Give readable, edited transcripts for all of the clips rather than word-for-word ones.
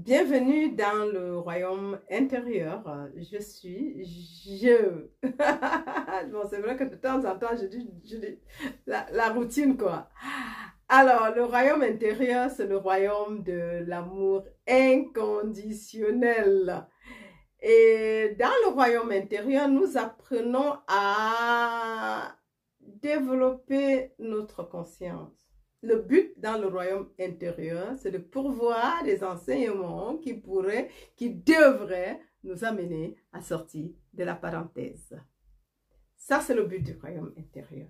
Bienvenue dans le royaume intérieur. Bon, c'est vrai que de temps en temps, je dis la routine, quoi. Alors, le royaume intérieur, c'est le royaume de l'amour inconditionnel. Et dans le royaume intérieur, nous apprenons à développer notre conscience. Le but dans le royaume intérieur, c'est de pourvoir des enseignements qui devraient nous amener à sortir de la parenthèse. Ça, c'est le but du royaume intérieur.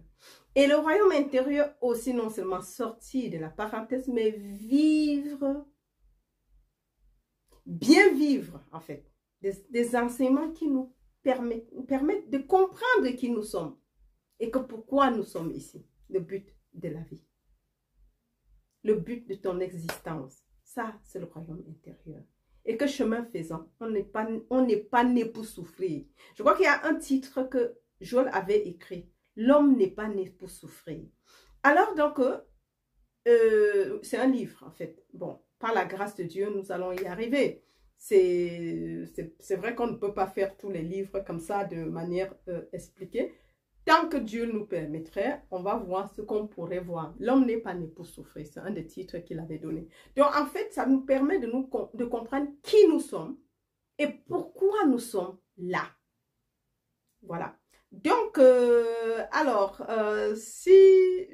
Et le royaume intérieur aussi, non seulement sortir de la parenthèse, mais vivre, bien vivre, en fait. Des enseignements qui nous permettent de comprendre qui nous sommes et que pourquoi nous sommes ici. Le but de la vie. Le but de ton existence. Ça, c'est le royaume intérieur. Et que chemin faisant, on n'est pas né pour souffrir. Je crois qu'il y a un titre que Joël avait écrit. L'homme n'est pas né pour souffrir. Alors donc, c'est un livre en fait. Bon, par la grâce de Dieu, nous allons y arriver. C'est vrai qu'on ne peut pas faire tous les livres comme ça de manière expliquée. Tant que Dieu nous permettrait, on va voir ce qu'on pourrait voir. L'homme n'est pas né pour souffrir. C'est un des titres qu'il avait donné. Donc, en fait, ça nous permet de comprendre qui nous sommes et pourquoi nous sommes là. Voilà. Donc, si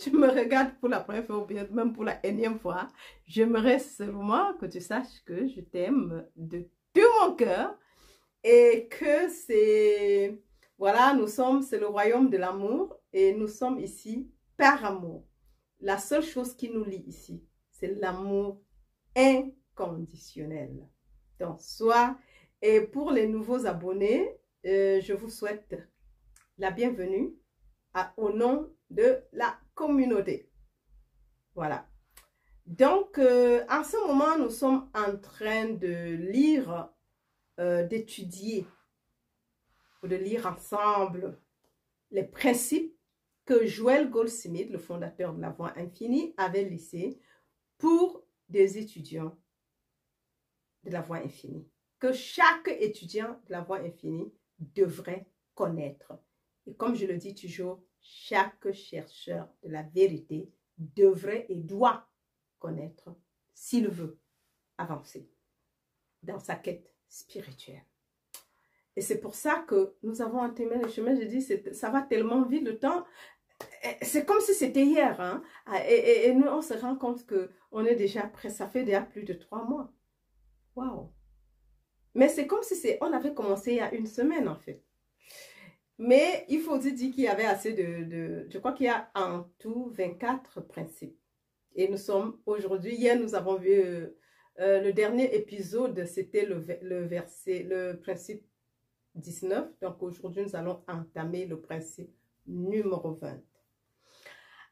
tu me regardes pour la première fois ou bien même pour la énième fois, j'aimerais seulement que tu saches que je t'aime de tout mon cœur et que c'est... Voilà, c'est le royaume de l'amour et nous sommes ici par amour. La seule chose qui nous lie ici, c'est l'amour inconditionnel. Donc, et pour les nouveaux abonnés, je vous souhaite la bienvenue au nom de la communauté. Voilà. Donc, en ce moment, nous sommes en train de lire, d'étudier, de lire ensemble les principes que Joel Goldsmith, le fondateur de la Voie Infinie, avait laissés pour des étudiants de la Voie Infinie. Que chaque étudiant de la Voie Infinie devrait connaître. Et comme je le dis toujours, chaque chercheur de la vérité devrait et doit connaître s'il veut avancer dans sa quête spirituelle. Et c'est pour ça que nous avons entamé le chemin. Je dis, ça va tellement vite le temps. C'est comme si c'était hier. Hein? Et nous, on se rend compte qu'on est déjà prêt. Ça fait déjà plus de 3 mois. Waouh! Mais c'est comme si on avait commencé il y a une semaine, en fait. Mais il faut dire qu'il y avait assez je crois qu'il y a en tout 24 principes. Et nous sommes aujourd'hui, hier, nous avons vu le dernier épisode, c'était le principe 19. Donc aujourd'hui, nous allons entamer le principe numéro 20.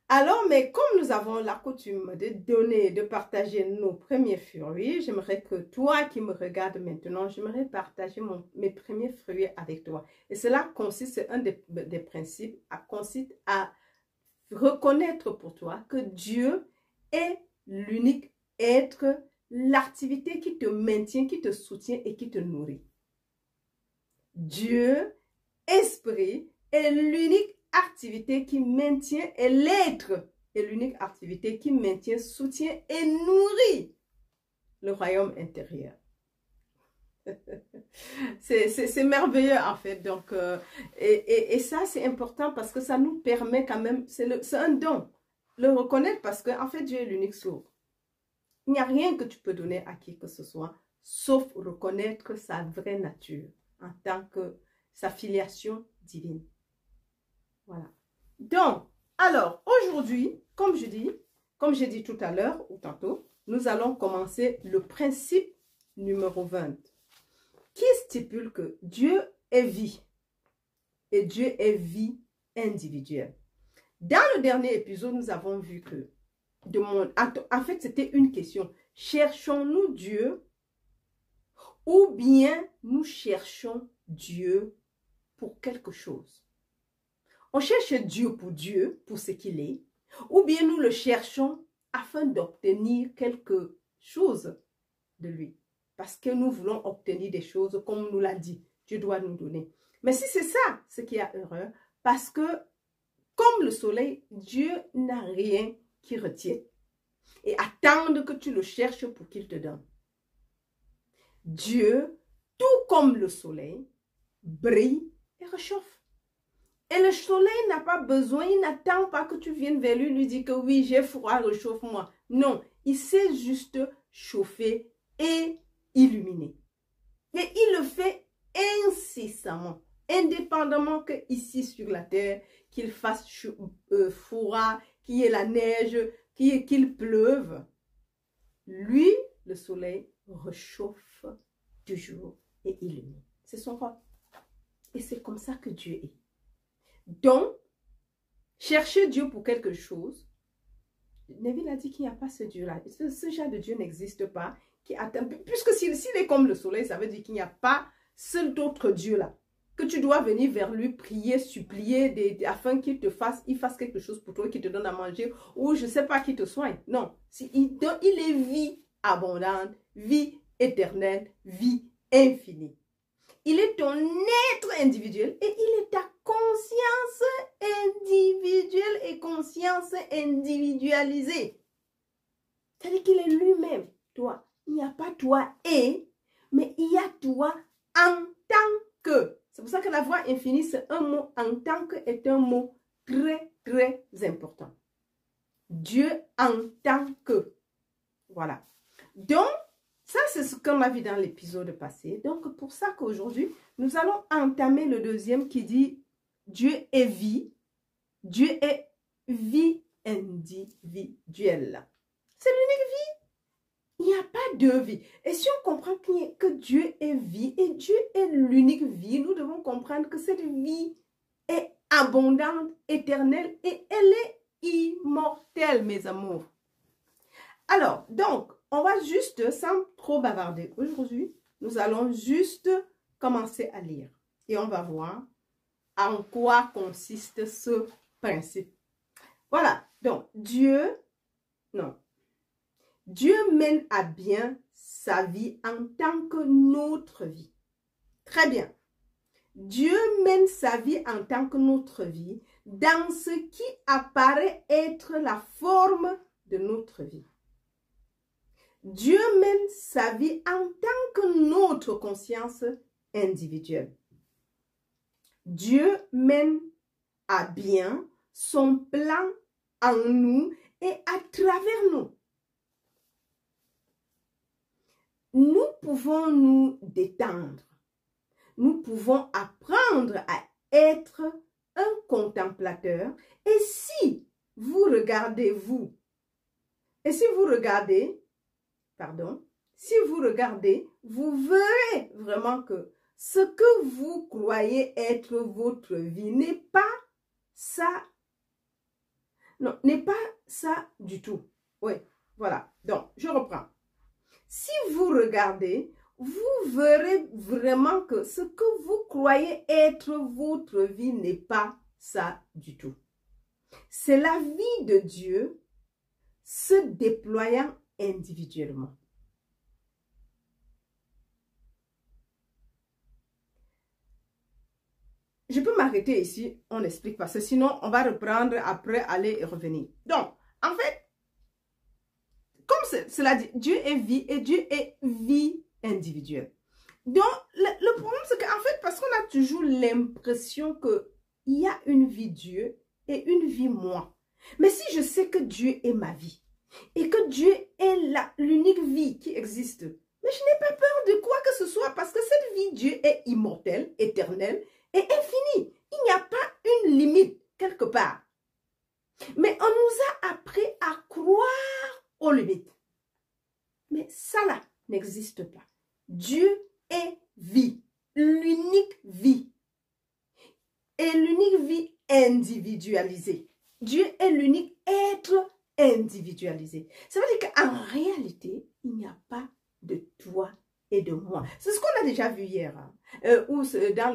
Alors, mais comme nous avons la coutume de partager nos premiers fruits, j'aimerais que toi qui me regardes maintenant, j'aimerais partager mes premiers fruits avec toi. Et cela consiste, un des principes, consiste à reconnaître pour toi que Dieu est l'unique être, l'activité qui te maintient, qui te soutient et qui te nourrit. Dieu, esprit, est l'unique activité qui maintient, et l'être est l'unique activité qui maintient, soutient et nourrit le royaume intérieur. C'est merveilleux en fait. Donc, et ça c'est important parce que ça nous permet quand même, c'est un don, le reconnaître parce qu'en fait Dieu est l'unique source. Il n'y a rien que tu peux donner à qui que ce soit, sauf reconnaître sa vraie nature en tant que sa filiation divine. Voilà. Donc, alors, aujourd'hui, comme j'ai dit tout à l'heure ou tantôt, nous allons commencer le principe numéro 20 qui stipule que Dieu est vie et Dieu est vie individuelle. Dans le dernier épisode, nous avons vu que, en fait, c'était une question. Cherchons-nous Dieu ou bien nous cherchons Dieu pour quelque chose? On cherche Dieu, pour ce qu'il est, ou bien nous le cherchons afin d'obtenir quelque chose de lui. Parce que nous voulons obtenir des choses comme nous l'a dit. Dieu doit nous donner. Mais si c'est ça, ce qui a erreur, parce que comme le soleil, Dieu n'a rien qui retienne. Et attendre que tu le cherches pour qu'il te donne. Dieu, tout comme le soleil, brille et réchauffe. Et le soleil n'a pas besoin, il n'attend pas que tu viennes vers lui dire que oui, j'ai froid, réchauffe-moi. Non, il sait juste chauffer et illuminer. Et il le fait incessamment, indépendamment que ici sur la terre, qu'il fasse froid, qu'il y ait la neige, qu'il pleuve. Lui, le soleil, réchauffe toujours et illumine. C'est son rôle. Et c'est comme ça que Dieu est. Donc, chercher Dieu pour quelque chose, Neville a dit qu'il n'y a pas ce Dieu-là. Ce genre de Dieu n'existe pas. Puisque s'il est comme le soleil, ça veut dire qu'il n'y a pas seul autre Dieu-là. Que tu dois venir vers lui, prier, supplier, afin qu'il fasse quelque chose pour toi, qu'il te donne à manger, ou je ne sais pas, qu'il te soigne. Non, il est vie abondante, vie éternelle, vie infinie. Il est ton être individuel et il est ta conscience individuelle et conscience individualisée. C'est-à-dire qu'il est lui-même, toi. Il n'y a pas toi et, mais il y a toi en tant que. C'est pour ça que la voix infinie, c'est un mot en tant que est un mot très, très important. Dieu en tant que. Voilà. Donc, ça, c'est ce qu'on a vu dans l'épisode passé. Donc, pour ça qu'aujourd'hui, nous allons entamer le deuxième qui dit Dieu est vie. Dieu est vie individuelle. C'est l'unique vie. Il n'y a pas deux vies. Et si on comprend que Dieu est vie et Dieu est l'unique vie, nous devons comprendre que cette vie est abondante, éternelle et elle est immortelle, mes amours. Alors, donc, on va juste, sans trop bavarder aujourd'hui, nous allons juste commencer à lire. Et on va voir en quoi consiste ce principe. Voilà, donc Dieu mène à bien sa vie en tant que notre vie. Très bien. Dieu mène sa vie en tant que notre vie dans ce qui apparaît être la forme de notre vie. Dieu mène sa vie en tant que notre conscience individuelle. Dieu mène à bien son plan en nous et à travers nous. Nous pouvons nous détendre. Nous pouvons apprendre à être un contemplateur. Et si vous regardez, vous verrez vraiment que ce que vous croyez être votre vie n'est pas ça. Non, n'est pas ça du tout. Oui, voilà. Donc, je reprends. Si vous regardez, vous verrez vraiment que ce que vous croyez être votre vie n'est pas ça du tout. C'est la vie de Dieu se déployant individuellement. Je peux m'arrêter ici, on explique parce que sinon on va reprendre après, aller et revenir. Donc, en fait, comme cela dit, Dieu est vie et Dieu est vie individuelle. Donc, le problème c'est qu'en fait, parce qu'on a toujours l'impression qu'il y a une vie Dieu et une vie moi. Mais si je sais que Dieu est ma vie et que Dieu est l'unique vie qui existe, mais je n'ai pas peur de quoi que ce soit parce que cette vie Dieu est immortelle, éternelle et infinie. Il n'y a pas une limite quelque part. Mais on nous a appris à croire aux limites. Mais ça là n'existe pas. Dieu est vie, l'unique vie. Et l'unique vie individualisée. Dieu est l'unique être individualisé. Ça veut dire qu'en réalité, il n'y a pas de toi et de moi. C'est ce qu'on a déjà vu hier. Hein, ou dans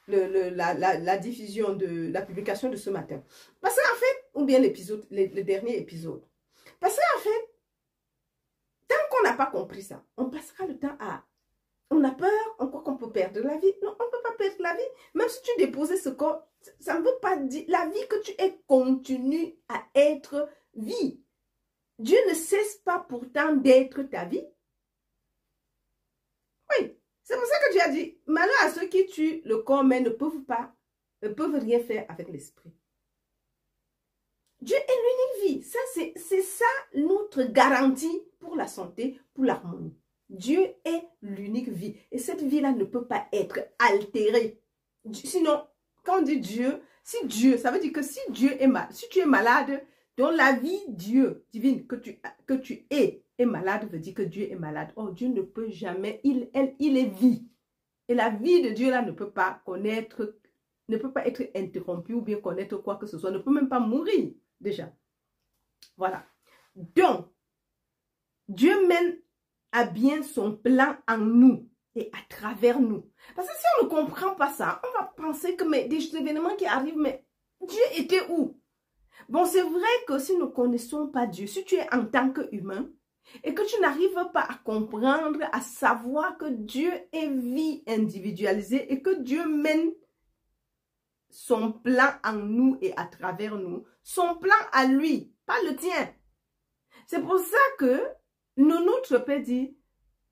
la diffusion de la publication de ce matin. Parce qu'en fait, ou bien l'épisode, le dernier épisode. Parce qu'en fait, tant qu'on n'a n'a pas compris ça, on passera le temps à... On a peur, on croit qu'on peut perdre la vie. Non, on ne peut pas perdre la vie. Même si tu déposais ce corps, ça ne veut pas dire... La vie que tu es continue à être vie. Dieu ne cesse pas pourtant d'être ta vie. Oui, c'est pour ça que Dieu a dit, malheur à ceux qui tuent le corps, mais ne peuvent rien faire avec l'esprit. Dieu est l'unique vie. Ça, c'est ça notre garantie pour la santé, pour l'harmonie. Dieu est l'unique vie. Et cette vie-là ne peut pas être altérée. Sinon, quand on dit Dieu, si Dieu, ça veut dire que si Dieu est malade, si tu es malade, donc la vie Dieu divine que tu es malade veut dire que Dieu est malade. Oh, Dieu ne peut jamais, il est vie. Et la vie de Dieu là ne peut pas connaître, ne peut pas être interrompue ou bien connaître quoi que ce soit, ne peut même pas mourir déjà. Voilà. Donc, Dieu mène à bien son plan en nous et à travers nous. Parce que si on ne comprend pas ça, on va penser que mais des événements qui arrivent, mais Dieu était où? Bon, c'est vrai que si nous ne connaissons pas Dieu, si tu es en tant qu'humain et que tu n'arrives pas à comprendre, à savoir que Dieu est vie individualisée et que Dieu mène son plan en nous et à travers nous, son plan à lui, pas le tien. C'est pour ça que notre Père dit,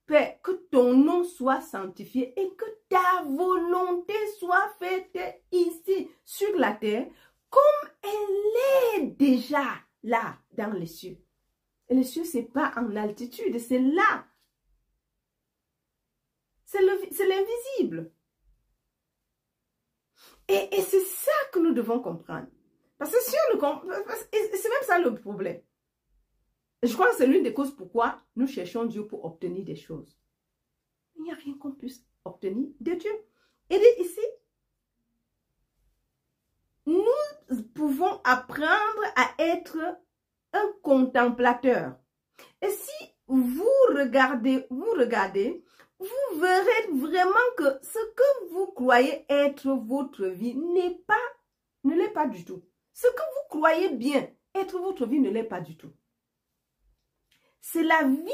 Père, que ton nom soit sanctifié et que ta volonté soit faite ici, sur la terre, comme elle est déjà là, dans les cieux. Et les cieux, ce n'est pas en altitude, c'est là. C'est l'invisible. Et c'est ça que nous devons comprendre. Parce que si on ne comprend pas, c'est même ça le problème. Je crois que c'est l'une des causes pourquoi nous cherchons Dieu pour obtenir des choses. Il n'y a rien qu'on puisse obtenir de Dieu. Et ici, nous pouvons apprendre à être un contemplateur. Et si vous regardez, vous verrez vraiment que ce que vous croyez être votre vie ne l'est pas du tout. Ce que vous croyez bien être votre vie ne l'est pas du tout. C'est la vie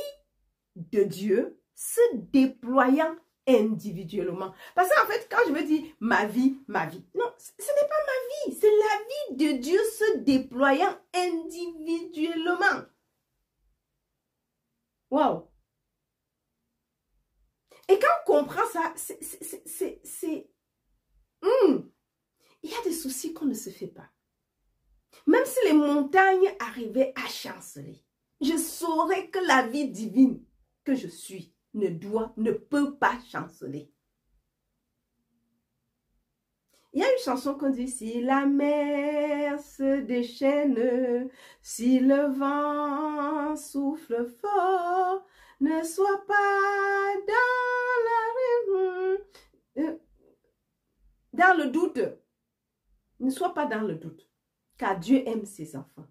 de Dieu se déployant individuellement. Parce qu'en fait, quand je me dis ma vie, non, ce n'est pas ma vie, c'est la vie de Dieu se déployant individuellement. Wow! Et quand on comprend ça, il y a des soucis qu'on ne se fait pas. Même si les montagnes arrivaient à chanceler, je saurais que la vie divine que je suis ne peut pas chanceler. Il y a une chanson qu'on dit, si la mer se déchaîne, si le vent souffle fort, ne sois pas dans le doute. Ne sois pas dans le doute, car Dieu aime ses enfants.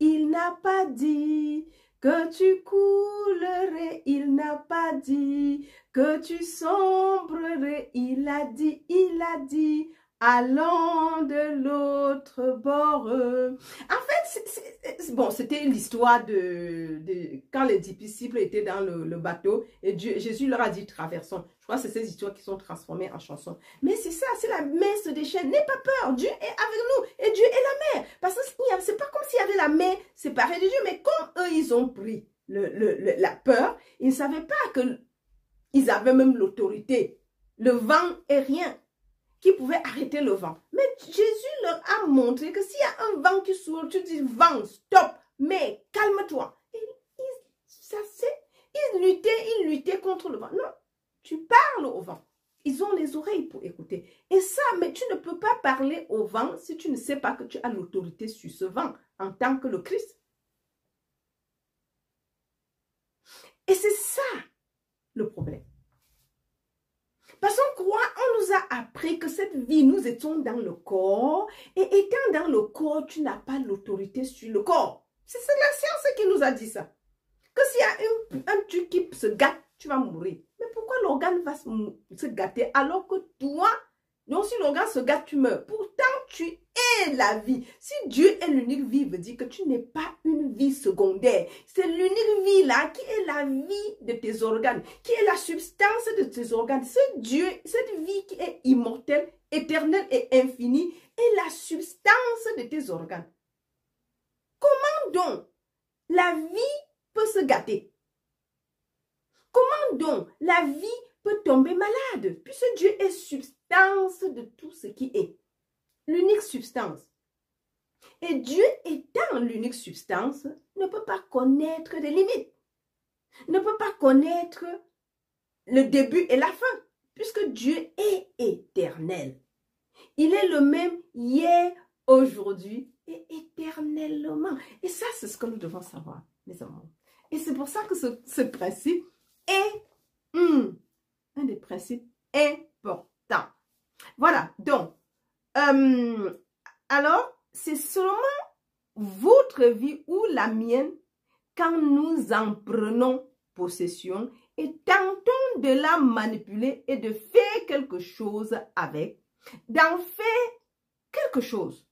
Il n'a pas dit que tu coulerais, il n'a pas dit que tu sombrerais, il a dit, allons de l'autre bord. En fait, bon, c'était l'histoire de quand les disciples étaient dans le bateau et Jésus leur a dit traversons. Je crois que c'est ces histoires qui sont transformées en chansons. Mais c'est ça, si la mer se déchaîne, n'aie pas peur, Dieu est avec nous et Dieu est la mer. Parce que c'est pas comme s'il y avait la mer séparée de Dieu, mais comme eux, ils ont pris la peur, ils ne savaient pas qu'ils avaient même l'autorité. Le vent est rien qui pouvait arrêter le vent. Mais Jésus leur a montré que s'il y a un vent qui souffle, tu dis vent, stop, mais calme-toi. Ils luttaient contre le vent. Non, tu parles au vent. Ils ont les oreilles pour écouter. Et ça, mais tu ne peux pas parler au vent si tu ne sais pas que tu as l'autorité sur ce vent en tant que le Christ. Et c'est ça le problème. Parce qu'on croit, on nous a appris que cette vie, nous étions dans le corps. Et étant dans le corps, tu n'as pas l'autorité sur le corps. C'est la science qui nous a dit ça. Que s'il y a un truc qui se gâte, tu vas mourir. Mais pourquoi l'organe va se gâter alors que toi, Donc, si l'organe se gâte, tu meurs. Pourtant, tu es la vie. Si Dieu est l'unique vie, veut dire que tu n'es pas une vie secondaire. C'est l'unique vie là qui est la vie de tes organes, qui est la substance de tes organes. Ce Dieu, cette vie qui est immortelle, éternelle et infinie, est la substance de tes organes. Comment donc la vie peut se gâter? Comment donc la vie peut tomber malade? Puisque Dieu est substance de tout ce qui est. L'unique substance. Et Dieu étant l'unique substance, ne peut pas connaître des limites. Ne peut pas connaître le début et la fin. Puisque Dieu est éternel. Il est le même hier, aujourd'hui et éternellement. Et ça, c'est ce que nous devons savoir, mes amours. Et c'est pour ça que ce principe est un des principes importants. Voilà, donc, alors, c'est seulement votre vie ou la mienne quand nous en prenons possession et tentons de la manipuler et de faire quelque chose avec, d'en faire quelque chose.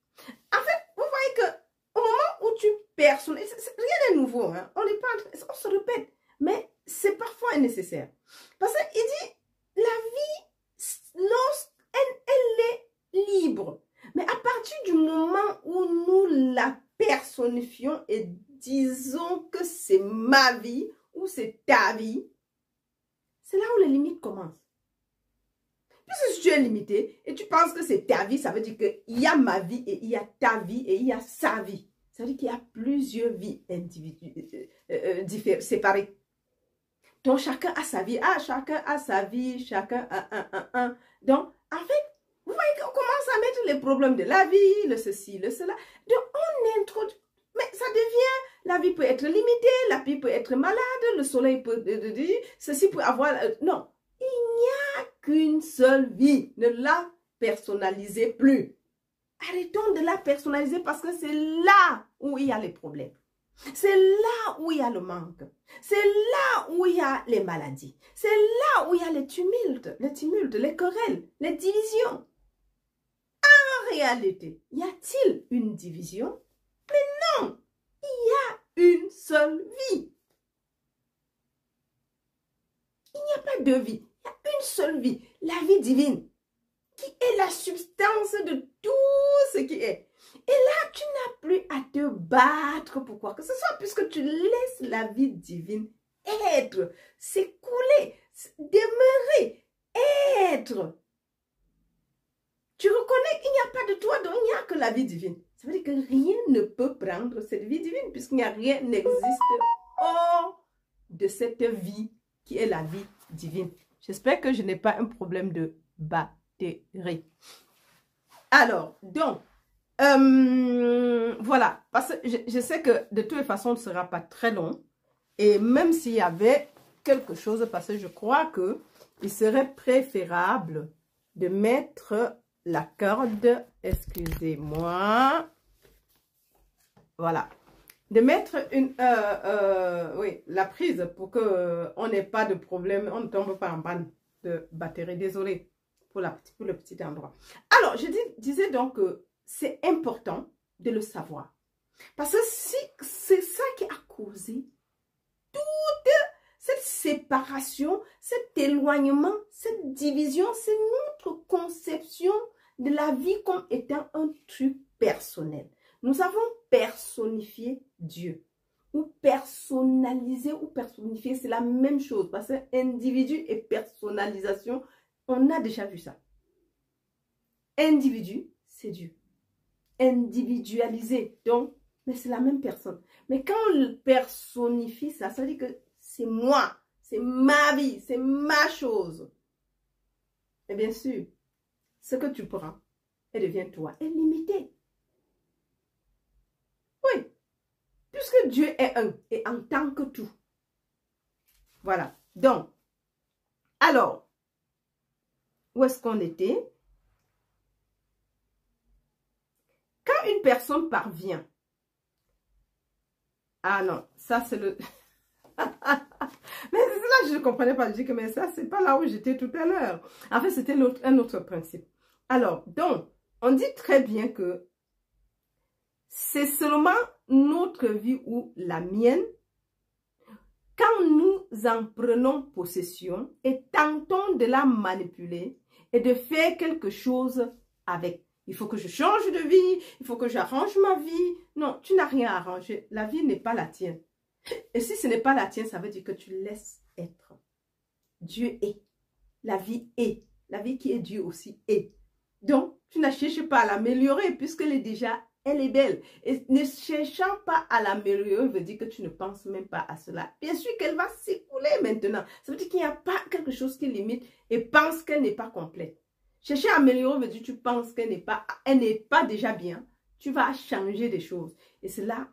En fait, vous voyez que au moment où tu personnalises, rien n'est nouveau, hein, on se répète, mais c'est parfois nécessaire. Parce qu'il dit, la vie, elle est libre. Mais à partir du moment où nous la personnifions et disons que c'est ma vie ou c'est ta vie, c'est là où les limites commencent. Puisque si tu es limité et tu penses que c'est ta vie, ça veut dire qu'il y a ma vie et il y a ta vie et il y a sa vie. Ça veut dire qu'il y a plusieurs vies séparées. Donc, chacun a sa vie. Ah, chacun a sa vie, chacun a un. Donc, en fait, vous voyez qu'on commence à mettre les problèmes de la vie, le ceci, le cela. Donc, on introduit. Mais ça devient, la vie peut être limitée, la vie peut être malade, le soleil peut, ceci peut avoir, non. Il n'y a qu'une seule vie. Ne la personnalisez plus. Arrêtons de la personnaliser parce que c'est là où il y a les problèmes. C'est là où il y a le manque. C'est là où il y a les maladies. C'est là où il y a les tumultes, les querelles, les divisions. En réalité, y a-t-il une division? Mais non, il y a une seule vie. Il n'y a pas deux vies, il y a une seule vie, la vie divine, qui est la substance de tout ce qui est. Et là, tu n'as plus à te battre pour quoi que ce soit, puisque tu laisses la vie divine être, s'écouler, demeurer, être. Tu reconnais qu'il n'y a pas de toi, donc il n'y a que la vie divine. Ça veut dire que rien ne peut prendre cette vie divine, puisqu'il n'y a rien n'existe hors de cette vie qui est la vie divine. J'espère que je n'ai pas un problème de batterie. Alors, donc, voilà, parce que je sais que de toute façon, ce ne sera pas très long. Et même s'il y avait quelque chose, parce que je crois qu'il serait préférable de mettre la corde, excusez-moi, voilà, de mettre oui, la prise pour qu'on n'ait pas de problème, on ne tombe pas en panne de batterie. Désolé pour le petit endroit. Alors, je disais donc que c'est important de le savoir. Parce que si c'est ça qui a causé toute cette séparation, cet éloignement, cette division, c'est notre conception de la vie comme étant un truc personnel. Nous avons personnifié Dieu. Ou personnalisé ou personnifié, c'est la même chose. Parce que individu et personnalisation, on a déjà vu ça. Individu, c'est Dieu. Individualisé, donc, mais c'est la même personne. Mais quand on personnifie ça, ça veut dire que c'est moi, c'est ma vie, c'est ma chose. Et bien sûr, ce que tu prends, elle devient toi, est limité. Oui, puisque Dieu est un, et en tant que tout. Voilà, donc, alors, où est-ce qu'on était? Quand une personne parvient, ah non, ça c'est le... mais c'est là que je ne comprenais pas. Je dis que mais ça, c'est pas là où j'étais tout à l'heure. En fait, c'était un autre principe. Alors, donc, on dit très bien que c'est seulement notre vie ou la mienne quand nous en prenons possession et tentons de la manipuler et de faire quelque chose avec. Il faut que je change de vie, il faut que j'arrange ma vie. Non, tu n'as rien à arranger. La vie n'est pas la tienne. Et si ce n'est pas la tienne, ça veut dire que tu laisses être. Dieu est. La vie est. La vie qui est Dieu aussi est. Donc, tu ne cherches pas à l'améliorer puisqu'elle est déjà, elle est belle. Et ne cherchant pas à l'améliorer veut dire que tu ne penses même pas à cela. Bien sûr qu'elle va s'écouler maintenant. Ça veut dire qu'il n'y a pas quelque chose qui limite et pense qu'elle n'est pas complète. Chercher à améliorer veut dire que tu penses qu'elle n'est pas déjà bien. Tu vas changer des choses. Et c'est là,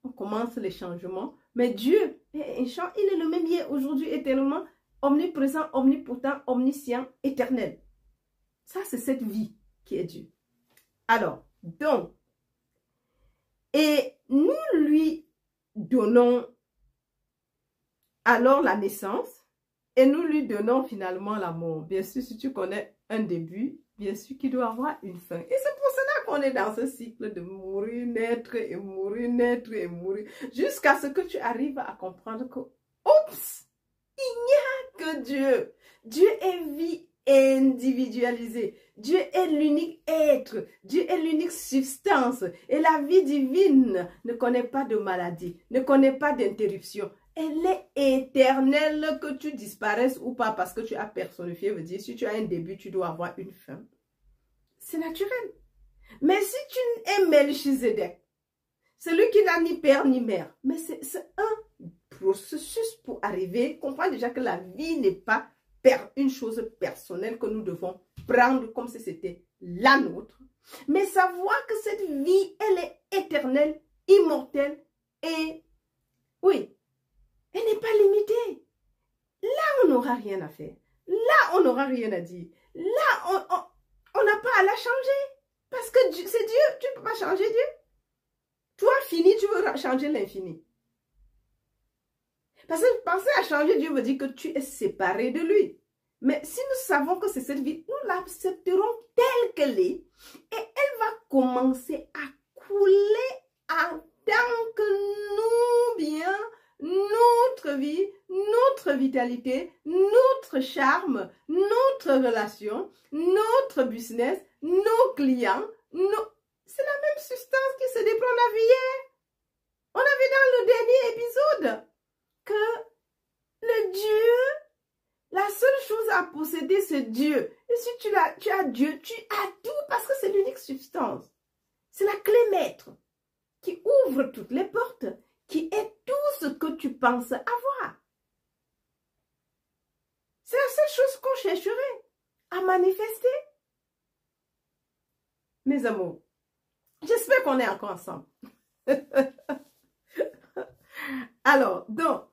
on commence les changements. Mais Dieu, il est le même hier, aujourd'hui, éternellement, omniprésent, omnipotent, omniscient, éternel. Ça, c'est cette vie qui est Dieu. Alors, donc, et nous lui donnons alors la naissance et nous lui donnons finalement la mort. Bien sûr, si tu connais un début, bien sûr qu'il doit avoir une fin. Et c'est pour cela qu'on est dans ce cycle de mourir, naître et mourir, naître et mourir, jusqu'à ce que tu arrives à comprendre que, oups, il n'y a que Dieu. Dieu est vie individualisée. Dieu est l'unique être. Dieu est l'unique substance. Et la vie divine ne connaît pas de maladie, ne connaît pas d'interruption. Elle est éternelle, que tu disparaisses ou pas parce que tu as personnifié. Veut dire, si tu as un début, tu dois avoir une fin. C'est naturel. Mais si tu es Melchizedek, celui qui n'a ni père ni mère, mais c'est un processus pour arriver. Comprends déjà que la vie n'est pas une chose personnelle que nous devons prendre comme si c'était la nôtre. Mais savoir que cette vie, elle est éternelle, immortelle et, oui, elle n'est pas limitée. Là, on n'aura rien à faire. Là, on n'aura rien à dire. Là, on n'a pas à la changer. Parce que c'est Dieu, tu ne peux pas changer Dieu. Toi, fini, tu veux changer l'infini. Parce que penser à changer Dieu veut dire que tu es séparé de lui. Mais si nous savons que c'est cette vie, nous l'accepterons telle qu'elle est. Et elle va commencer à couler en tant que nous, bien, notre vie, notre vitalité, notre charme, notre relation, notre business, nos clients, c'est la même substance qui se déploie en la vie hier. On a vu dans le dernier épisode que le Dieu, la seule chose à posséder, c'est Dieu. Et si tu as Dieu, tu as tout parce que c'est l'unique substance. C'est la clé maître qui ouvre toutes les portes, qui est tout ce que tu penses avoir. C'est la seule chose qu'on chercherait à manifester. Mes amours, j'espère qu'on est encore ensemble. Alors, donc,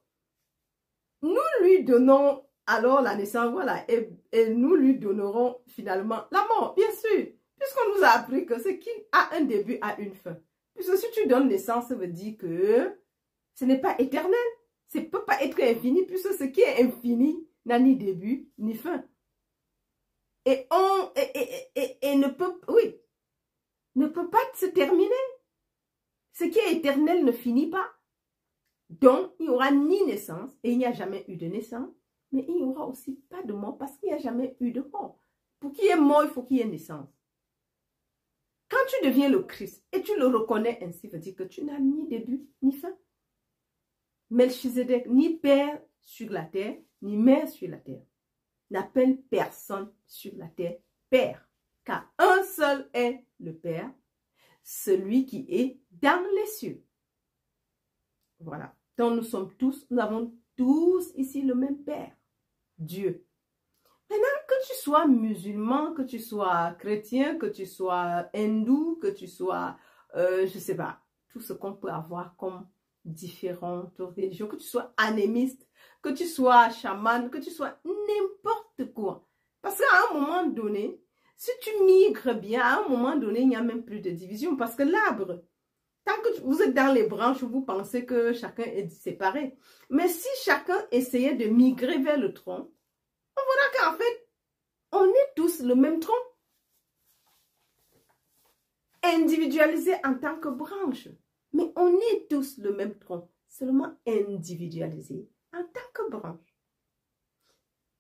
nous lui donnons alors la naissance, voilà, et nous lui donnerons finalement la mort, bien sûr, puisqu'on nous a appris que ce qui a un début a une fin. Puisque si tu donnes naissance, ça veut dire que ce n'est pas éternel, ça ne peut pas être infini, puisque ce qui est infini n'a ni début ni fin. Et ne peut, oui, ne peut pas se terminer. Ce qui est éternel ne finit pas. Donc, il n'y aura ni naissance, et il n'y a jamais eu de naissance, mais il n'y aura aussi pas de mort, parce qu'il n'y a jamais eu de mort. Pour qu'il y ait mort, il faut qu'il y ait naissance. Quand tu deviens le Christ, et tu le reconnais ainsi, veut dire que tu n'as ni début, ni fin. Melchizedek, ni père sur la terre, ni mère sur la terre, n'appelle personne sur la terre père, car un seul est le Père, celui qui est dans les cieux. Voilà. Donc nous avons tous ici le même Père, Dieu. Maintenant, que tu sois musulman, que tu sois chrétien, que tu sois hindou, que tu sois, je ne sais pas, tout ce qu'on peut avoir comme différentes religions, que tu sois animiste, que tu sois chaman, que tu sois n'importe quoi. Parce qu'à un moment donné, si tu migres bien, à un moment donné, il n'y a même plus de division. Parce que l'arbre, tant que vous êtes dans les branches, vous pensez que chacun est séparé. Mais si chacun essayait de migrer vers le tronc, on verra qu'en fait, on est tous le même tronc. individualisé en tant que branche. Mais on est tous le même tronc, seulement individualisé en tant que branche.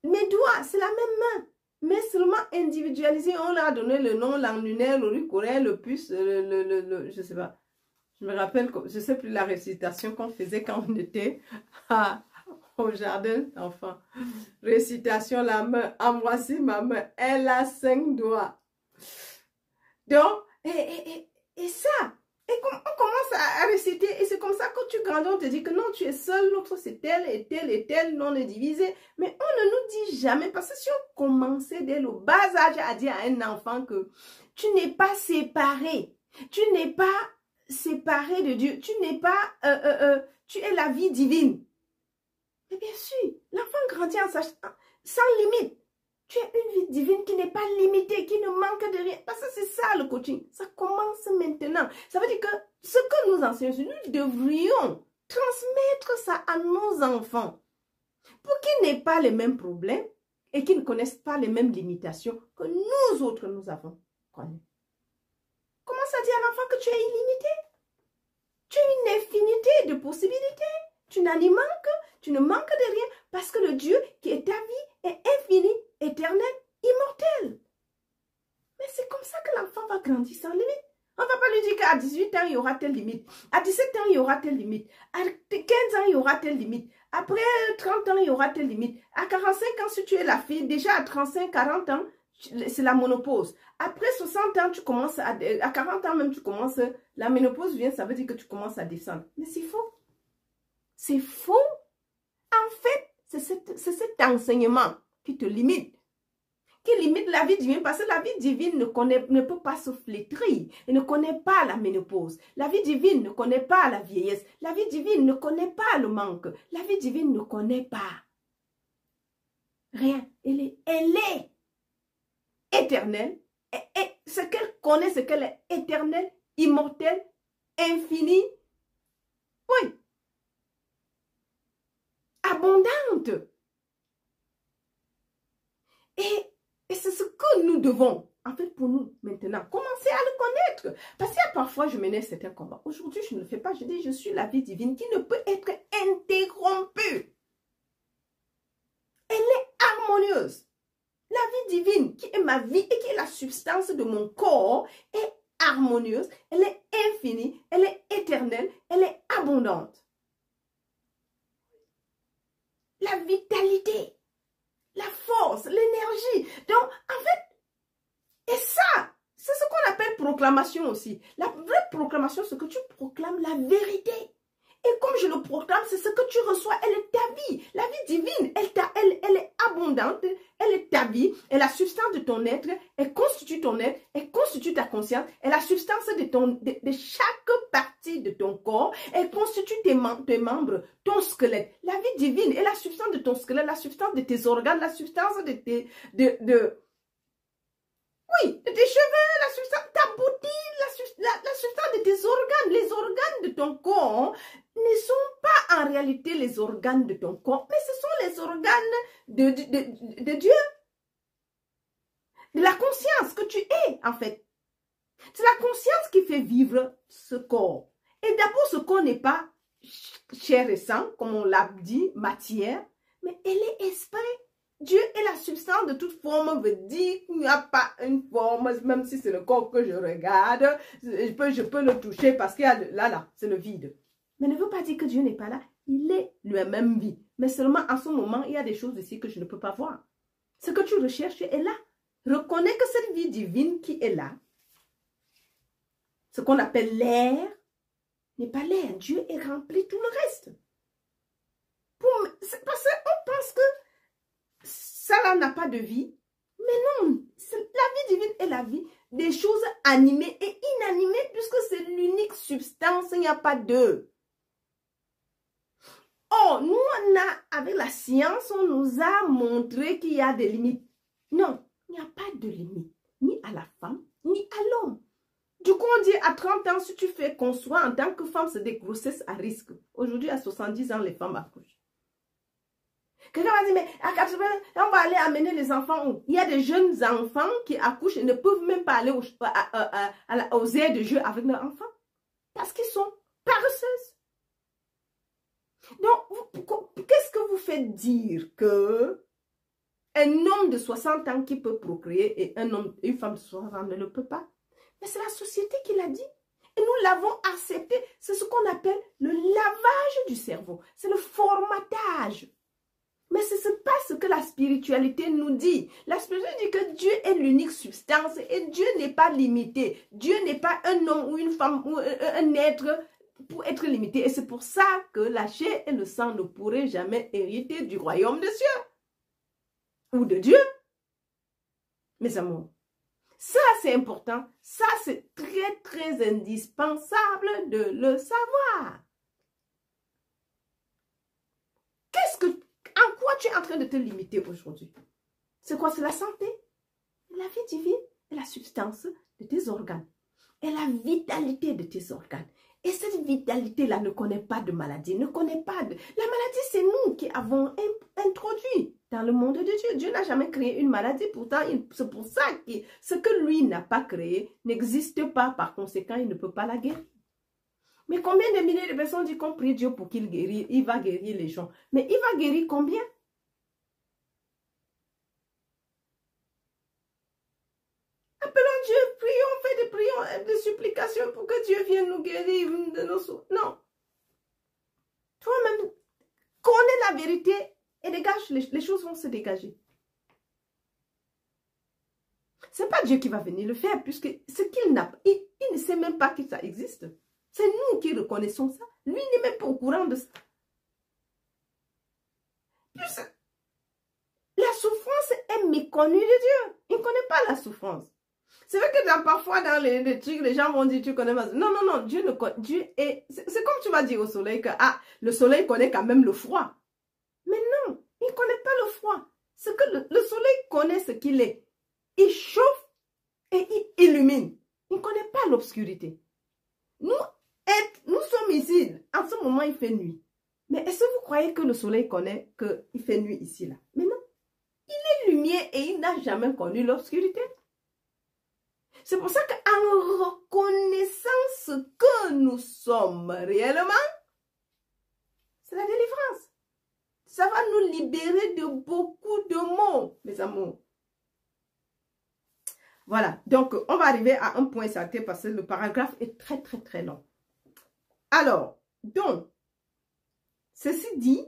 Mes doigts, c'est la même main, mais seulement individualisé. On leur a donné le nom, l'enlunaire, l'auriculé, le puce, je sais pas. Je me rappelle, je sais plus la récitation qu'on faisait quand on était au jardin d'enfants. Récitation, la main, embrasser ma main, elle a 5 doigts. Donc, et ça, et on commence à réciter, et c'est comme ça que tu grandis, on te dit que non, tu es seul, l'autre c'est tel et tel et tel, non, on est divisé. Mais on ne nous dit jamais, parce que si on commençait dès le bas âge à dire à un enfant que tu n'es pas séparé, tu n'es pas séparé de Dieu, tu n'es pas, tu es la vie divine. Mais bien sûr, l'enfant grandit en sachant, sans limite. Tu es une vie divine qui n'est pas limitée, qui ne manque de rien. Parce que c'est ça le coaching. Ça commence maintenant. Ça veut dire que ce que nous enseignons, nous devrions transmettre ça à nos enfants pour qu'ils n'aient pas les mêmes problèmes et qu'ils ne connaissent pas les mêmes limitations que nous autres nous avons connues. Commence à dire à l'enfant que tu es illimité. Tu as une infinité de possibilités. Tu n'en y manques, tu ne manques de rien parce que le Dieu qui est ta vie est infini, éternel, immortel. Mais c'est comme ça que l'enfant va grandir sans limite. On ne va pas lui dire qu'à 18 ans, il y aura telle limite. À 17 ans, il y aura telle limite. À 15 ans, il y aura telle limite. Après 30 ans, il y aura telle limite. À 45 ans, si tu es la fille, déjà à 35, 40 ans, c'est la ménopause. Après 60 ans, tu commences à 40 ans même, tu commences, la ménopause vient, ça veut dire que tu commences à descendre. Mais c'est faux. C'est faux. En fait, c'est cet enseignement qui te limite, qui limite la vie divine, parce que la vie divine ne peut pas se flétrir, elle ne connaît pas la ménopause. La vie divine ne connaît pas la vieillesse. La vie divine ne connaît pas le manque. La vie divine ne connaît pas rien. Elle est éternelle. Et ce qu'elle connaît, c'est qu'elle est éternelle, immortelle, infinie. Oui. Abondante. Et c'est ce que nous devons, en fait, pour nous, maintenant, commencer à le connaître. Parce qu'il y a parfois, je menais certains combats. Aujourd'hui, je ne le fais pas. Je dis, je suis la vie divine qui ne peut être interrompue. Elle est harmonieuse. La vie divine, qui est ma vie et qui est la substance de mon corps, est harmonieuse. Elle est infinie. Elle est éternelle. Elle est abondante. La vitalité, la force, l'énergie. Donc, en fait, et ça, c'est ce qu'on appelle proclamation aussi. La vraie proclamation, c'est que tu proclames la vérité. Et comme je le proclame, c'est ce que tu reçois. Elle est ta vie. La vie divine, elle est abondante. Elle est ta vie. Et la substance de ton être, elle constitue ton être. Elle constitue ta conscience. Et la substance de chaque partie de ton corps, elle constitue tes membres, ton squelette. La vie divine est la substance de ton squelette, la substance de tes organes, la substance de tes... Oui, de tes cheveux, la substance, ta beauté, la substance de tes organes. Les organes de ton corps ne sont pas en réalité les organes de ton corps, mais ce sont les organes de Dieu. De la conscience que tu es, en fait. C'est la conscience qui fait vivre ce corps. Et d'abord, ce corps n'est pas chair et sang, comme on l'a dit, matière, mais elle est esprit. Dieu est la substance de toute forme, veut dire qu'il n'y a pas une forme, même si c'est le corps que je regarde, je peux le toucher parce qu'il y a là, c'est le vide. Mais ne veut pas dire que Dieu n'est pas là. Il est lui-même vie. Mais seulement en ce moment, il y a des choses ici que je ne peux pas voir. Ce que tu recherches est là. Reconnais que cette vie divine qui est là, ce qu'on appelle l'air, n'est pas l'air. Dieu est rempli tout le reste. Parce qu'on pense que ça là n'a pas de vie. Mais non, la vie divine est la vie des choses animées et inanimées puisque c'est l'unique substance, il n'y a pas deux. Oh, nous, avec la science, on nous a montré qu'il y a des limites. Non, il n'y a pas de limite, ni à la femme, ni à l'homme. Du coup, on dit à 30 ans, si tu fais concevoir en tant que femme, c'est des grossesses à risque. Aujourd'hui, à 70 ans, les femmes accouchent. Quelqu'un va dire, mais à 80, on va aller amener les enfants où? Il y a des jeunes enfants qui accouchent et ne peuvent même pas aller aux aires de jeu avec leurs enfants. Parce qu'ils sont paresseuses. Donc, qu'est-ce que vous faites dire que un homme de 60 ans qui peut procréer et une femme de 60 ans ne le peut pas? Mais c'est la société qui l'a dit. Et nous l'avons accepté. C'est ce qu'on appelle le lavage du cerveau. C'est le formatage. Mais ce n'est pas ce que la spiritualité nous dit. La spiritualité dit que Dieu est l'unique substance et Dieu n'est pas limité. Dieu n'est pas un homme ou une femme ou un être pour être limité. Et c'est pour ça que la chair et le sang ne pourraient jamais hériter du royaume de Dieu. Ou de Dieu. Mes amours. Ça, c'est important. Ça, c'est très, très indispensable de le savoir. En quoi tu es en train de te limiter aujourd'hui? C'est quoi? C'est la santé, la vie divine et la substance de tes organes. Et la vitalité de tes organes. Et cette vitalité-là ne connaît pas de maladie, ne connaît pas de... La maladie, c'est nous qui avons introduit dans le monde de Dieu. Dieu n'a jamais créé une maladie, pourtant, c'est pour ça que ce que lui n'a pas créé n'existe pas, par conséquent, il ne peut pas la guérir. Mais combien de milliers de personnes disent qu'on prie Dieu pour qu'il guérisse, il va guérir les gens. Mais il va guérir combien? Appelons Dieu, prions, fais des prières, des supplications pour que Dieu vienne nous guérir de nos soucis. Non. Toi-même, connais la vérité et dégage, les choses vont se dégager. Ce n'est pas Dieu qui va venir le faire, puisque ce qu'il n'a pas, il ne sait même pas que ça existe. C'est nous qui reconnaissons ça. Lui n'est même pas au courant de ça. Plus, la souffrance est méconnue de Dieu. Il ne connaît pas la souffrance. C'est vrai que parfois dans les trucs, les gens vont dire tu connais pas. Non, non, non, Dieu ne connaît. Dieu est. C'est comme tu vas dire au soleil que le soleil connaît quand même le froid. Mais non, il ne connaît pas le froid. Ce que le soleil connaît ce qu'il est. Il chauffe et il illumine. Il ne connaît pas l'obscurité. Nous sommes ici. En ce moment, il fait nuit. Mais est-ce que vous croyez que le soleil connaît qu'il fait nuit ici, là? Mais non. Il est lumière et il n'a jamais connu l'obscurité. C'est pour ça qu'en reconnaissant ce que nous sommes réellement, c'est la délivrance. Ça va nous libérer de beaucoup de maux, mes amours. Voilà, donc on va arriver à un point certain parce que le paragraphe est très, très, très long. Alors, donc, ceci dit,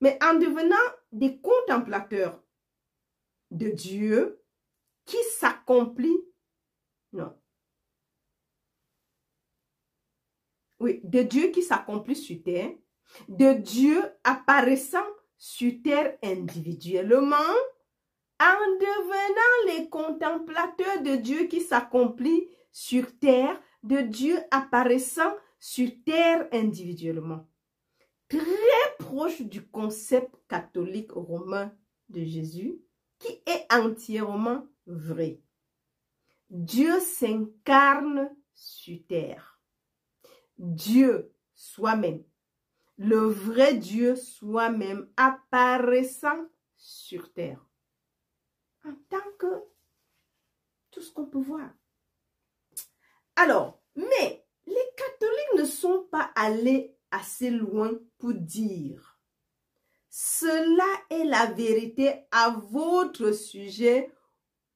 mais en devenant des contemplateurs de Dieu qui s'accomplit, non, oui, de Dieu qui s'accomplit sur terre, de Dieu apparaissant sur terre individuellement, en devenant les contemplateurs de Dieu qui s'accomplit sur terre, de Dieu apparaissant sur terre individuellement. Très proche du concept catholique romain de Jésus, qui est entièrement vrai. Dieu s'incarne sur terre. Dieu soi-même, le vrai Dieu soi-même apparaissant sur terre. En tant que tout ce qu'on peut voir. Alors, mais les catholiques ne sont pas allés assez loin pour dire cela est la vérité à votre sujet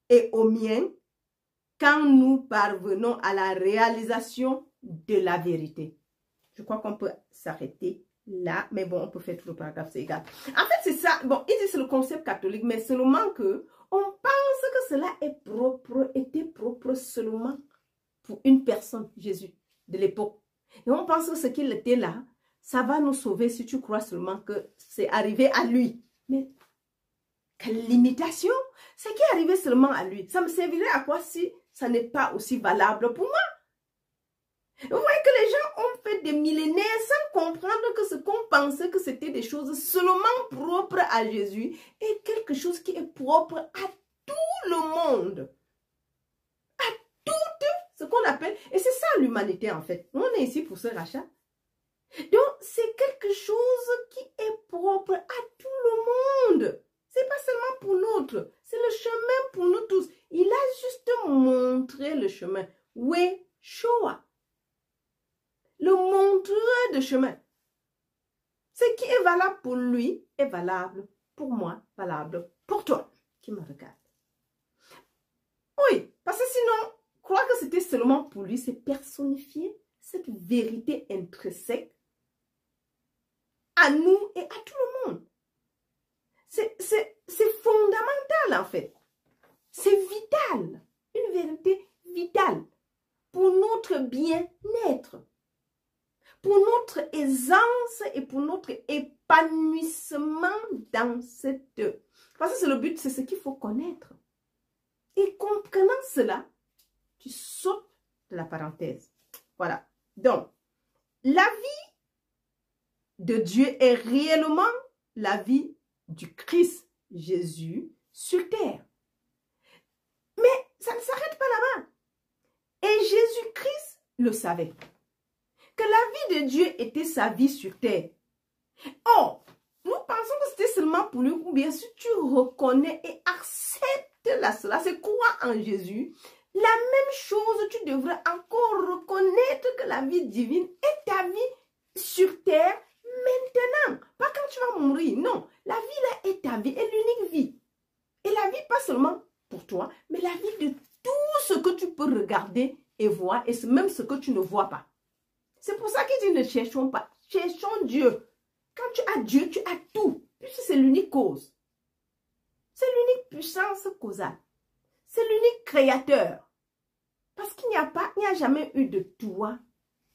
et au mien quand nous parvenons à la réalisation de la vérité. Je crois qu'on peut s'arrêter là, mais bon, on peut faire tout le paragraphe, c'est égal. En fait, c'est ça. Bon, il dit c'est le concept catholique, mais seulement que on pense que cela est propre, était propre seulement pour une personne, Jésus, de l'époque. Et on pense que ce qu'il était là, ça va nous sauver si tu crois seulement que c'est arrivé à lui. Mais quelle limitation! Ce qui est arrivé seulement à lui, ça me servirait à quoi si ça n'est pas aussi valable pour moi? Vous voyez que les gens ont fait des millénaires sans comprendre que ce qu'on pensait que c'était des choses seulement propres à Jésus est quelque chose qui est propre à tout le monde. À tout ce qu'on appelle, et c'est ça l'humanité en fait. On est ici pour ce rachat. Donc c'est quelque chose qui est propre à tout le valable pour lui est valable pour moi, valable pour toi qui me regarde. Oui, parce que sinon, croire que c'était seulement pour lui, c'est personnifier cette vérité intrinsèque à nous et à tout le monde. C'est fondamental en fait. C'est vital. Une vérité vitale pour notre bien-être, pour notre aisance et pour notre épanouissement dans cette... Parce que c'est le but, c'est ce qu'il faut connaître. Et comprenant cela, tu sautes de la parenthèse. Voilà. Donc, la vie de Dieu est réellement la vie du Christ Jésus sur terre. Mais ça ne s'arrête pas là-bas. Et Jésus-Christ le savait. Que la vie de Dieu était sa vie sur terre. Or, nous pensons que c'était seulement pour lui, ou bien si tu reconnais et acceptes cela, c'est croire en Jésus, la même chose, tu devrais encore reconnaître que la vie divine est ta vie sur terre maintenant. Pas quand tu vas mourir, non. La vie là est ta vie, est l'unique vie. Et la vie, pas seulement pour toi, mais la vie de tout ce que tu peux regarder et voir, et même ce que tu ne vois pas. C'est pour ça qu'il dit ne cherchons pas, cherchons Dieu. Quand tu as Dieu, tu as tout, puisque c'est l'unique cause. C'est l'unique puissance causale. C'est l'unique créateur. Parce qu'il n'y a jamais eu de toi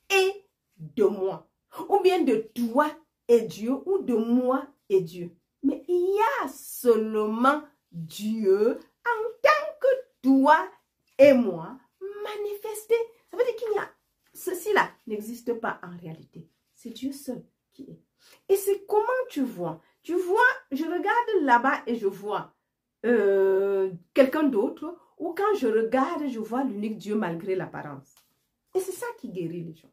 et de moi. Ou bien de toi et Dieu, ou de moi et Dieu. Mais il y a seulement Dieu en tant que toi et moi manifesté. Ça veut dire qu'il y a... Ceci-là n'existe pas en réalité. C'est Dieu seul qui est. Et c'est comment tu vois. Tu vois, je regarde là-bas et je vois quelqu'un d'autre. Ou quand je regarde, je vois l'unique Dieu malgré l'apparence. Et c'est ça qui guérit les gens.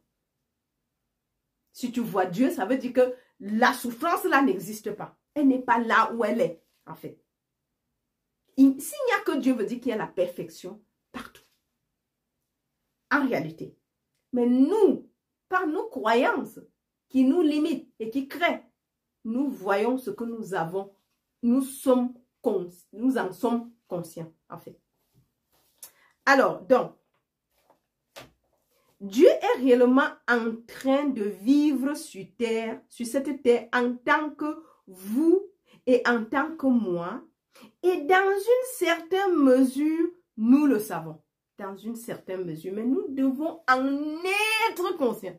Si tu vois Dieu, ça veut dire que la souffrance là n'existe pas. Elle n'est pas là où elle est, en fait. S'il n'y a que Dieu, veut dire qu'il y a la perfection partout. En réalité. Mais nous, par nos croyances qui nous limitent et qui créent, nous voyons ce que nous avons. Nous en sommes conscients, en fait. Alors, donc, Dieu est réellement en train de vivre sur terre, sur cette terre, en tant que vous et en tant que moi. Et dans une certaine mesure, nous le savons. Dans une certaine mesure, mais nous devons en être conscients.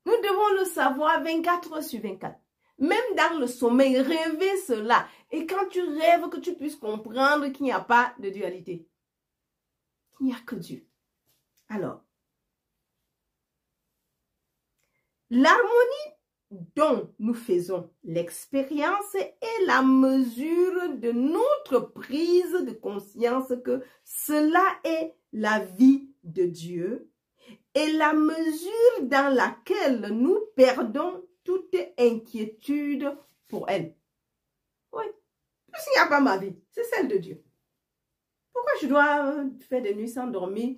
Nous devons le savoir 24 heures sur 24. Même dans le sommeil, rêver cela. Et quand tu rêves, que tu puisses comprendre qu'il n'y a pas de dualité. Il n'y a que Dieu. Alors, l'harmonie dont nous faisons l'expérience est la mesure de notre prise de conscience que cela est la vie de Dieu et la mesure dans laquelle nous perdons toute inquiétude pour elle. Oui, puisqu'il n'y a pas ma vie, c'est celle de Dieu. Pourquoi je dois faire des nuits sans dormir,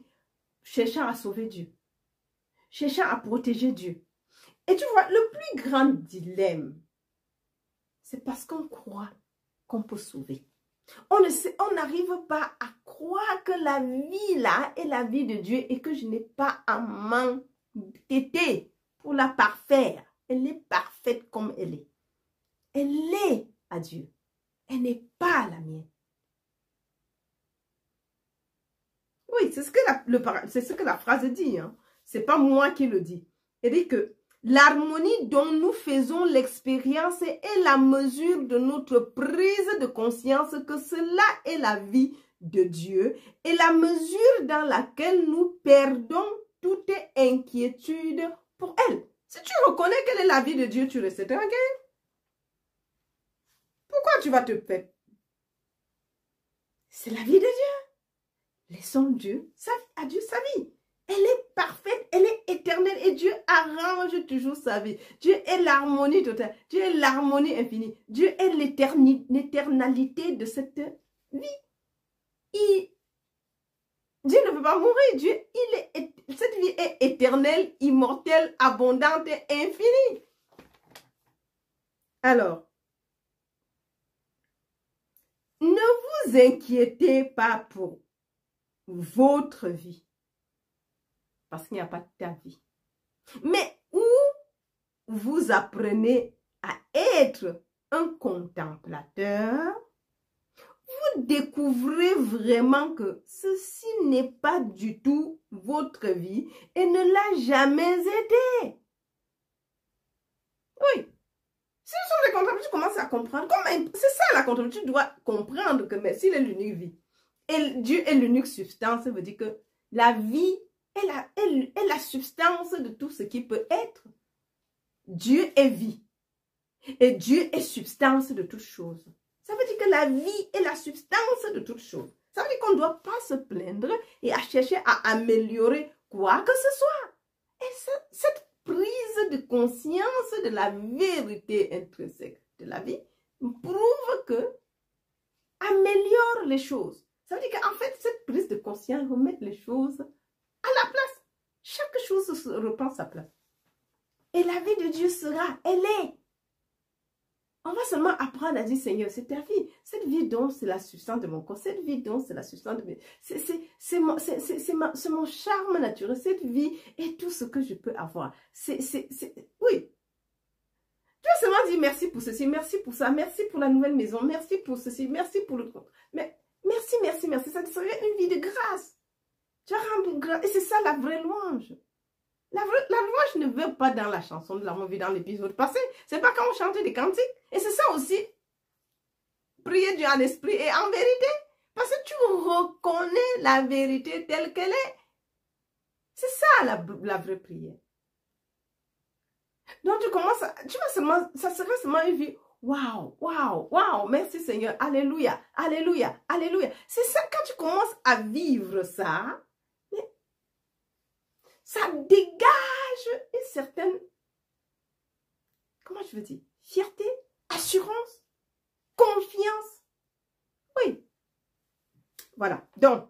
cherchant à sauver Dieu, cherchant à protéger Dieu? Et tu vois, le plus grand dilemme, c'est parce qu'on croit qu'on peut sauver. On n'arrive pas à croire que la vie là est la vie de Dieu et que je n'ai pas à m'entêter pour la parfaire. Elle est parfaite comme elle est. Elle est à Dieu. Elle n'est pas la mienne. Oui, c'est ce que la phrase dit. Hein. Ce n'est pas moi qui le dis. Elle dit que l'harmonie dont nous faisons l'expérience est la mesure de notre prise de conscience que cela est la vie de Dieu et la mesure dans laquelle nous perdons toute inquiétude pour elle. Si tu reconnais quelle est la vie de Dieu, tu restes tranquille. Pourquoi tu vas te faire? C'est la vie de Dieu. Laissons Dieu, à Dieu sa vie. Elle est parfaite, elle est éternelle et Dieu arrange toujours sa vie. Dieu est l'harmonie totale, Dieu est l'harmonie infinie. Dieu est l'éternalité de cette vie. Dieu ne peut pas mourir, cette vie est éternelle, immortelle, abondante et infinie. Alors, ne vous inquiétez pas pour votre vie, parce qu'il n'y a pas de ta vie. Mais où vous apprenez à être un contemplateur, vous découvrez vraiment que ceci n'est pas du tout votre vie et ne l'a jamais été. Oui. Si ce sont les contemplats, tu commences à comprendre. C'est ça la contemplation. Tu dois comprendre que mais s'il est l'unique vie et Dieu est l'unique substance, ça veut dire que la vie est la substance de tout ce qui peut être. Dieu est vie. Et Dieu est substance de toutes choses. Ça veut dire que la vie est la substance de toutes choses. Ça veut dire qu'on ne doit pas se plaindre et à chercher à améliorer quoi que ce soit. Et cette prise de conscience de la vérité intrinsèque de la vie prouve que améliore les choses. Ça veut dire qu'en fait, cette prise de conscience remet les choses à la place. Chaque chose reprend sa place. Et la vie de Dieu sera, elle est. On va seulement apprendre à dire, Seigneur, c'est ta vie. Cette vie donc, c'est la substance de mon corps. Cette vie donc, c'est la substance de mes... C'est mon charme naturel. Cette vie est tout ce que je peux avoir. Oui. Tu vas seulement dire merci pour ceci, merci pour ça, merci pour la nouvelle maison, merci pour ceci, merci pour le compte. Mais merci, merci, merci. Ça serait une vie de grâce. Tu vas rendre grâce. Et c'est ça la vraie louange. La louange ne veut pas dans la chanson de l'amour vu dans l'épisode passé. C'est pas quand on chantait des cantiques. Et c'est ça aussi. Prier Dieu en esprit et en vérité. Parce que tu reconnais la vérité telle qu'elle est. C'est ça la vraie prière. Donc tu commences, tu vas seulement, ça sera seulement une vie. Waouh, waouh, waouh, merci Seigneur. Alléluia, alléluia, alléluia. C'est ça quand tu commences à vivre ça. Ça dégage une certaine, comment je veux dire, fierté, assurance, confiance. Oui. Voilà. Donc,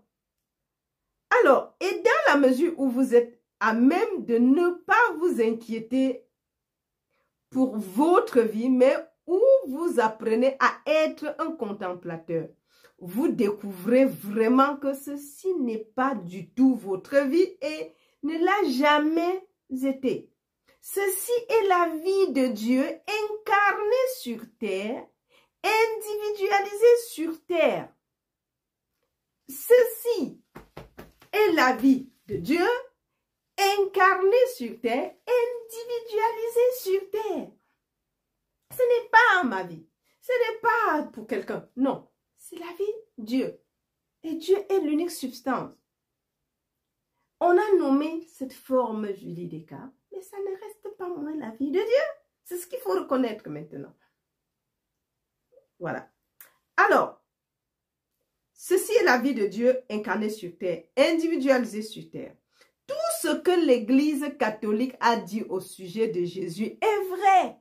alors, et dans la mesure où vous êtes à même de ne pas vous inquiéter pour votre vie, mais où vous apprenez à être un contemplateur, vous découvrez vraiment que ceci n'est pas du tout votre vie et ne l'a jamais été. Ceci est la vie de Dieu incarnée sur terre, individualisée sur terre. Ceci est la vie de Dieu incarnée sur terre, individualisée sur terre. Ce n'est pas ma vie. Ce n'est pas pour quelqu'un. Non, c'est la vie de Dieu. Et Dieu est l'unique substance. On a nommé cette forme juridique, mais ça ne reste pas moins la vie de Dieu. C'est ce qu'il faut reconnaître maintenant. Voilà. Alors, ceci est la vie de Dieu incarnée sur terre, individualisée sur terre. Tout ce que l'Église catholique a dit au sujet de Jésus est vrai.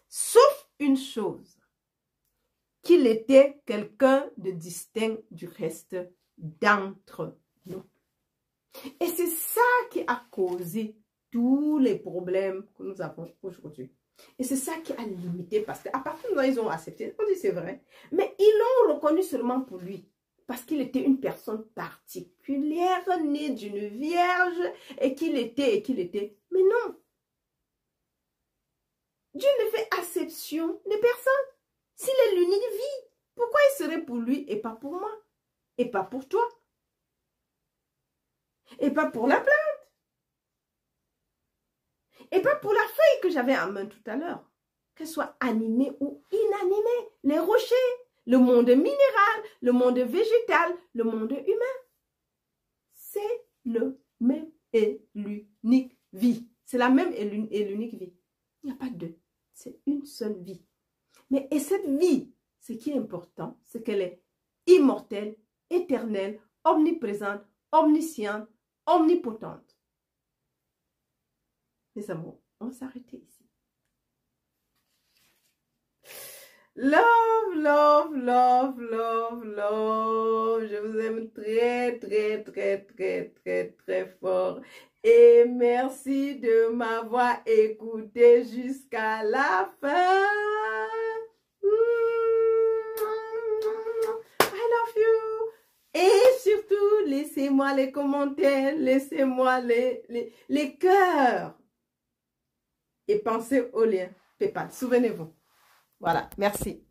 Sauf une chose, qu'il était quelqu'un de distinct du reste d'entre nous. Et c'est ça qui a causé tous les problèmes que nous avons aujourd'hui. Et c'est ça qui a limité, parce qu'à partir de là, ils ont accepté. On dit c'est vrai. Mais ils l'ont reconnu seulement pour lui. Parce qu'il était une personne particulière, née d'une vierge, et qu'il était. Mais non. Dieu ne fait acception de personne. S'il est l'unique vie, pourquoi il serait pour lui et pas pour moi? Et pas pour toi? Et pas pour la plante. Et pas pour la feuille que j'avais en main tout à l'heure. Qu'elle soit animée ou inanimée. Les rochers, le monde minéral, le monde végétal, le monde humain. C'est le même et l'unique vie. C'est la même et l'unique vie. Il n'y a pas deux. C'est une seule vie. Mais et cette vie, ce qui est important, c'est qu'elle est immortelle, éternelle, omniprésente, omnisciente, omnipotente. Mes amours, on va s'arrêter ici. Love, love, love, love, love. Je vous aime très, très, très, très, très, très fort. Et merci de m'avoir écouté jusqu'à la fin. I love you. Et surtout, laissez-moi les commentaires, laissez-moi les cœurs. Et pensez au lien PayPal. Souvenez-vous. Voilà, merci.